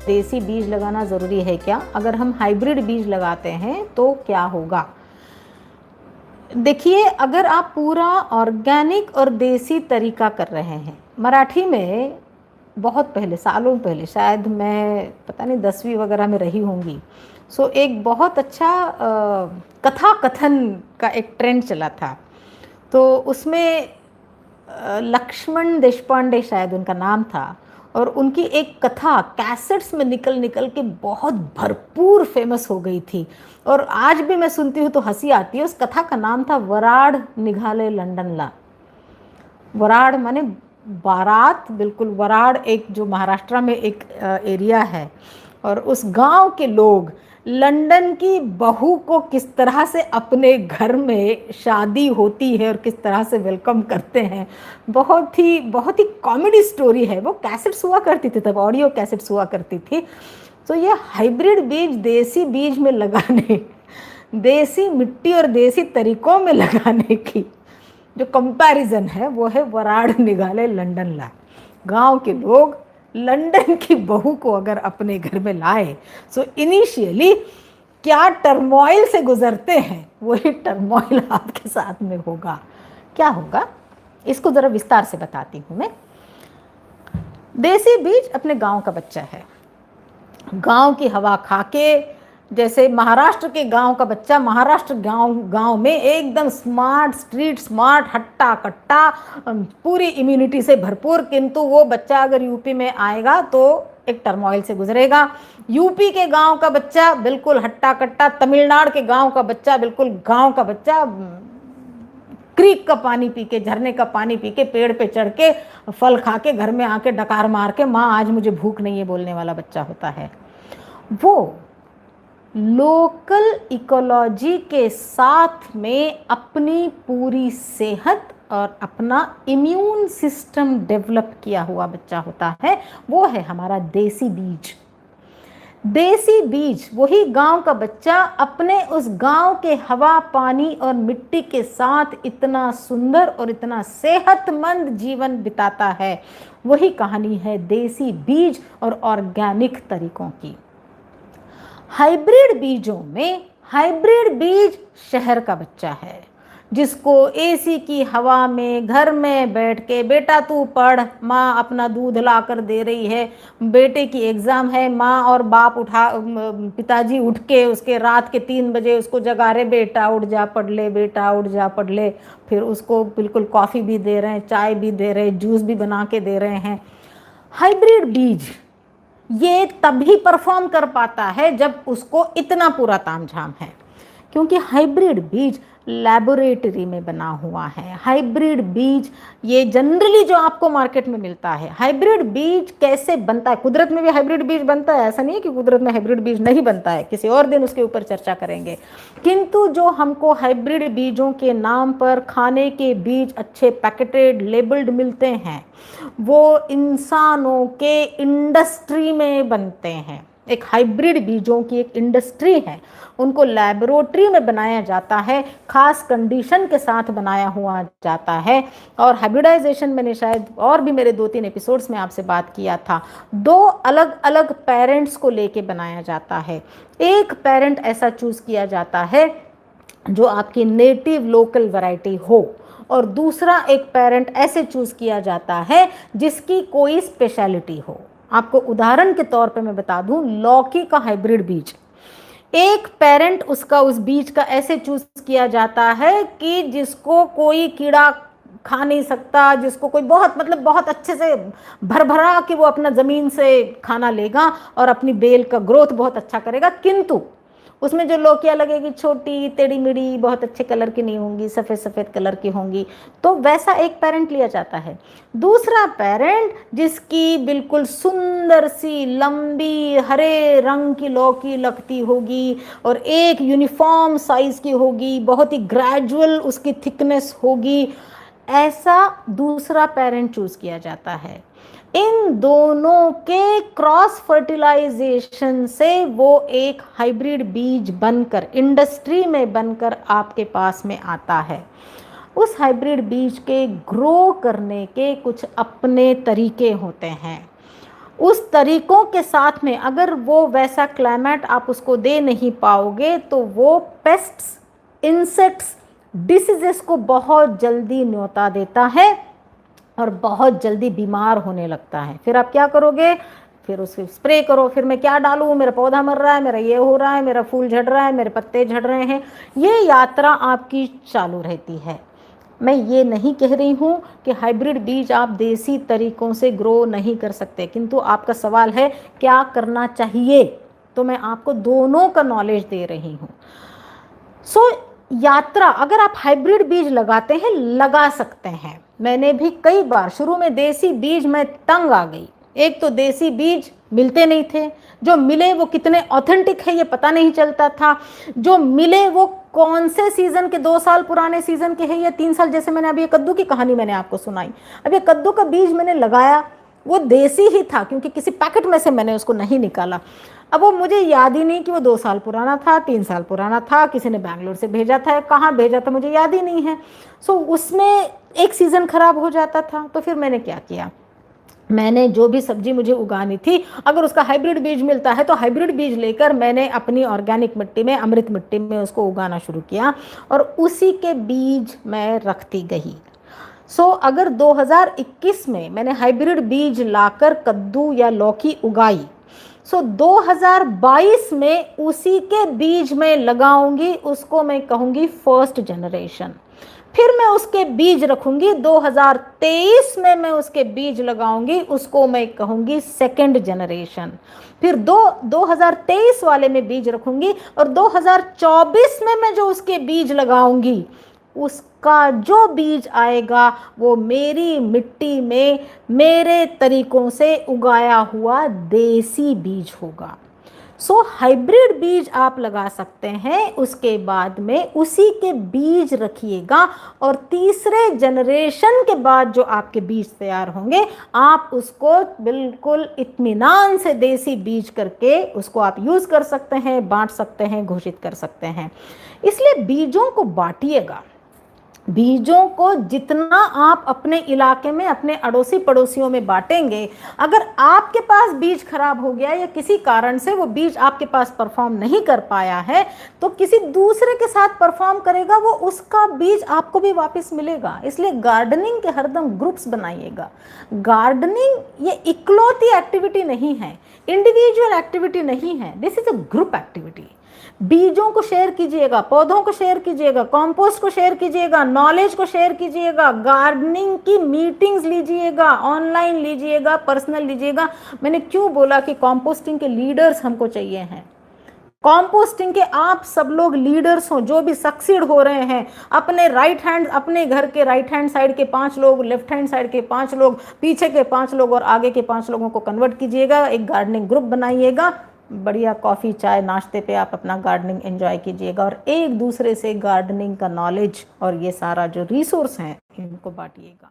देसी बीज लगाना ज़रूरी है क्या? अगर हम हाइब्रिड बीज लगाते हैं तो क्या होगा? देखिए, अगर आप पूरा ऑर्गेनिक और देसी तरीका कर रहे हैं, मराठी में बहुत पहले, सालों पहले, शायद मैं पता नहीं 10वीं वगैरह में रही होंगी, सो एक बहुत अच्छा कथा कथन का एक ट्रेंड चला था। तो उसमें लक्ष्मण देशपांडे शायद उनका नाम था, और उनकी एक कथा कैसेट्स में निकल निकल के बहुत भरपूर फेमस हो गई थी, और आज भी मैं सुनती हूँ तो हंसी आती है। उस कथा का नाम था वराड निघाले लंडनला। वराड माने बारात, बिल्कुल। वराड एक जो महाराष्ट्र में एक एरिया है, और उस गांव के लोग लंदन की बहू को किस तरह से अपने घर में शादी होती है और किस तरह से वेलकम करते हैं, बहुत ही कॉमेडी स्टोरी है। वो कैसेट्स हुआ करती थी तब, ऑडियो कैसेट्स हुआ करती थी। तो ये हाइब्रिड बीज देसी बीज में लगाने, देसी मिट्टी और देसी तरीकों में लगाने की जो कंपैरिजन है वो है वराड निगाले लंदन ला। गांव के लोग लंदन की बहू को अगर अपने घर में लाए, सो इनिशियली क्या टर्मोइल से गुजरते हैं, वही टर्मोइल आपके साथ में होगा। क्या होगा इसको जरा विस्तार से बताती हूं मैं। देसी बीज अपने गांव का बच्चा है। गांव की हवा खाके, जैसे महाराष्ट्र के गांव का बच्चा महाराष्ट्र गांव में एकदम स्मार्ट, स्ट्रीट स्मार्ट, हट्टा कट्टा, पूरी इम्यूनिटी से भरपूर, किंतु वो बच्चा अगर यूपी में आएगा तो एक टर्मोइल से गुजरेगा। यूपी के गांव का बच्चा बिल्कुल हट्टा कट्टा, तमिलनाडु के गांव का बच्चा बिल्कुल गांव का बच्चा, क्रीक का पानी पी के, झरने का पानी पी के, पेड़ पे चढ़ के, फल खा के, घर में आके डकार मार के माँ आज मुझे भूख नहीं है बोलने वाला बच्चा होता है। वो लोकल इकोलॉजी के साथ में अपनी पूरी सेहत और अपना इम्यून सिस्टम डेवलप किया हुआ बच्चा होता है। वो है हमारा देसी बीज। देसी बीज, वही गांव का बच्चा अपने उस गांव के हवा, पानी और मिट्टी के साथ इतना सुंदर और इतना सेहतमंद जीवन बिताता है। वही कहानी है देसी बीज और ऑर्गेनिक तरीकों की। हाइब्रिड बीजों में, हाइब्रिड बीज शहर का बच्चा है, जिसको एसी की हवा में घर में बैठ के, बेटा तू पढ़, माँ अपना दूध ला कर दे रही है, बेटे की एग्ज़ाम है, माँ और बाप पिताजी उठ के उसके रात के 3 बजे उसको जगा रहे, बेटा उठ जा पढ़ ले, बेटा उठ जा पढ़ ले। फिर उसको बिल्कुल कॉफ़ी भी दे रहे हैं, चाय भी दे रहे हैं, जूस भी बना के दे रहे हैं। हाइब्रिड बीज ये तभी परफॉर्म कर पाता है जब उसको इतना पूरा तामझाम है, क्योंकि हाइब्रिड बीज लैबोरेटरी में बना हुआ है। हाइब्रिड बीज ये जनरली जो आपको मार्केट में मिलता है, हाइब्रिड बीज कैसे बनता है, कुदरत में भी हाइब्रिड बीज बनता है, ऐसा नहीं है कि कुदरत में हाइब्रिड बीज नहीं बनता है, किसी और दिन उसके ऊपर चर्चा करेंगे। किंतु जो हमको हाइब्रिड बीजों के नाम पर खाने के बीज अच्छे पैकेटेड लेबल्ड मिलते हैं, वो इंसानों के इंडस्ट्री में बनते हैं। एक हाइब्रिड बीजों की एक इंडस्ट्री है, उनको लैबोरेटरी में बनाया जाता है, खास कंडीशन के साथ बनाया हुआ जाता है। और हाइब्रिडाइजेशन मैंने शायद और भी मेरे 2-3 एपिसोड्स में आपसे बात किया था। 2 अलग अलग पेरेंट्स को लेके बनाया जाता है। एक पेरेंट ऐसा चूज़ किया जाता है जो आपकी नेटिव लोकल वैरायटी हो, और दूसरा एक पेरेंट ऐसे चूज़ किया जाता है जिसकी कोई स्पेशलिटी हो। आपको उदाहरण के तौर पे मैं बता दूं, लौकी का हाइब्रिड बीज, एक पेरेंट उसका उस बीज का ऐसे चूज किया जाता है कि जिसको कोई कीड़ा खा नहीं सकता, जिसको कोई बहुत अच्छे से भरभरा कि वो अपना ज़मीन से खाना लेगा और अपनी बेल का ग्रोथ बहुत अच्छा करेगा, किंतु उसमें जो लौकियाँ लगेगी छोटी टेढ़ी मेढ़ी, बहुत अच्छे कलर की नहीं होंगी, सफ़ेद सफ़ेद कलर की होंगी। तो वैसा एक पेरेंट लिया जाता है। दूसरा पेरेंट जिसकी बिल्कुल सुंदर सी लंबी हरे रंग की लौकी लगती होगी और एक यूनिफॉर्म साइज़ की होगी, बहुत ही ग्रेजुअल उसकी थिकनेस होगी, ऐसा दूसरा पेरेंट चूज़ किया जाता है। इन दोनों के क्रॉस फर्टिलाइजेशन से वो एक हाइब्रिड बीज बनकर, इंडस्ट्री में बनकर आपके पास में आता है। उस हाइब्रिड बीज के ग्रो करने के कुछ अपने तरीके होते हैं। उस तरीकों के साथ में अगर वो वैसा क्लाइमेट आप उसको दे नहीं पाओगे तो वो पेस्ट्स, इंसेक्ट्स, डिसीजेस को बहुत जल्दी न्योता देता है और बहुत जल्दी बीमार होने लगता है। फिर आप क्या करोगे, फिर उसको स्प्रे करो, फिर मैं क्या डालूँ, मेरा पौधा मर रहा है, मेरा ये हो रहा है, मेरा फूल झड़ रहा है, मेरे पत्ते झड़ रहे हैं। ये यात्रा आपकी चालू रहती है। मैं ये नहीं कह रही हूँ कि हाइब्रिड बीज आप देसी तरीकों से ग्रो नहीं कर सकते, किंतु आपका सवाल है क्या करना चाहिए, तो मैं आपको दोनों का नॉलेज दे रही हूँ। यात्रा अगर आप हाइब्रिड बीज लगाते हैं, लगा सकते हैं। मैंने भी कई बार शुरू में देसी बीज में तंग आ गई। एक तो देसी बीज मिलते नहीं थे, जो मिले वो कितने ऑथेंटिक है ये पता नहीं चलता था, जो मिले वो कौन से सीजन के, 2 साल पुराने सीजन के हैं या 3 साल। जैसे मैंने अभी ये कद्दू की कहानी मैंने आपको सुनाई, अब ये कद्दू का बीज मैंने लगाया, वो देसी ही था क्योंकि किसी पैकेट में से मैंने उसको नहीं निकाला। अब वो मुझे याद ही नहीं कि वो 2 साल पुराना था, 3 साल पुराना था, किसी ने बैंगलोर से भेजा था, कहाँ भेजा था मुझे याद ही नहीं है। उसमें एक सीज़न खराब हो जाता था। तो फिर मैंने क्या किया, मैंने जो भी सब्जी मुझे उगानी थी, अगर उसका हाइब्रिड बीज मिलता है तो हाइब्रिड बीज लेकर मैंने अपनी ऑर्गेनिक मिट्टी में, अमृत मिट्टी में उसको उगाना शुरू किया और उसी के बीज मैं रखती गई। अगर 2021 में मैंने हाइब्रिड बीज लाकर कद्दू या लौकी उगाई, 2022 में उसी के बीज में लगाऊंगी, उसको मैं कहूँगी फर्स्ट जनरेशन। फिर मैं उसके बीज रखूंगी, 2023 में मैं उसके बीज लगाऊंगी, उसको मैं कहूँगी सेकेंड जनरेशन। फिर 2023 वाले में बीज रखूंगी और 2024 में मैं जो उसके बीज लगाऊंगी, उसका जो बीज आएगा वो मेरी मिट्टी में मेरे तरीकों से उगाया हुआ देसी बीज होगा। हाइब्रिड बीज आप लगा सकते हैं, उसके बाद में उसी के बीज रखिएगा और तीसरे जनरेशन के बाद जो आपके बीज तैयार होंगे, आप उसको बिल्कुल इत्मीनान से देसी बीज करके उसको आप यूज़ कर सकते हैं, बांट सकते हैं, घोषित कर सकते हैं। इसलिए बीजों को बांटिएगा। बीजों को जितना आप अपने इलाके में, अपने अड़ोसी पड़ोसियों में बांटेंगे, अगर आपके पास बीज खराब हो गया या किसी कारण से वो बीज आपके पास परफॉर्म नहीं कर पाया है, तो किसी दूसरे के साथ परफॉर्म करेगा, वो उसका बीज आपको भी वापस मिलेगा। इसलिए गार्डनिंग के हरदम ग्रुप्स बनाइएगा। गार्डनिंग ये इकलौती एक्टिविटी नहीं है, इंडिविजुअल एक्टिविटी नहीं है, this is a group activity. बीजों को शेयर कीजिएगा, पौधों को शेयर कीजिएगा, कंपोस्ट को शेयर कीजिएगा, नॉलेज को शेयर कीजिएगा, गार्डनिंग की मीटिंग्स लीजिएगा, ऑनलाइन लीजिएगा, पर्सनल लीजिएगा। मैंने क्यों बोला कि कंपोस्टिंग के लीडर्स हमको चाहिए हैं। कंपोस्टिंग के आप सब लोग लीडर्स हो, जो भी सक्सीड हो रहे हैं, अपने राइट हैंड, अपने घर के राइट हैंड साइड के 5 लोग, लेफ्ट हैंड साइड के 5 लोग, पीछे के 5 लोग और आगे के 5 लोगों को कन्वर्ट कीजिएगा, एक गार्डनिंग ग्रुप बनाइएगा। बढ़िया कॉफ़ी चाय नाश्ते पे आप अपना गार्डनिंग एंजॉय कीजिएगा और एक दूसरे से गार्डनिंग का नॉलेज और ये सारा जो रिसोर्स हैं इनको बांटिएगा।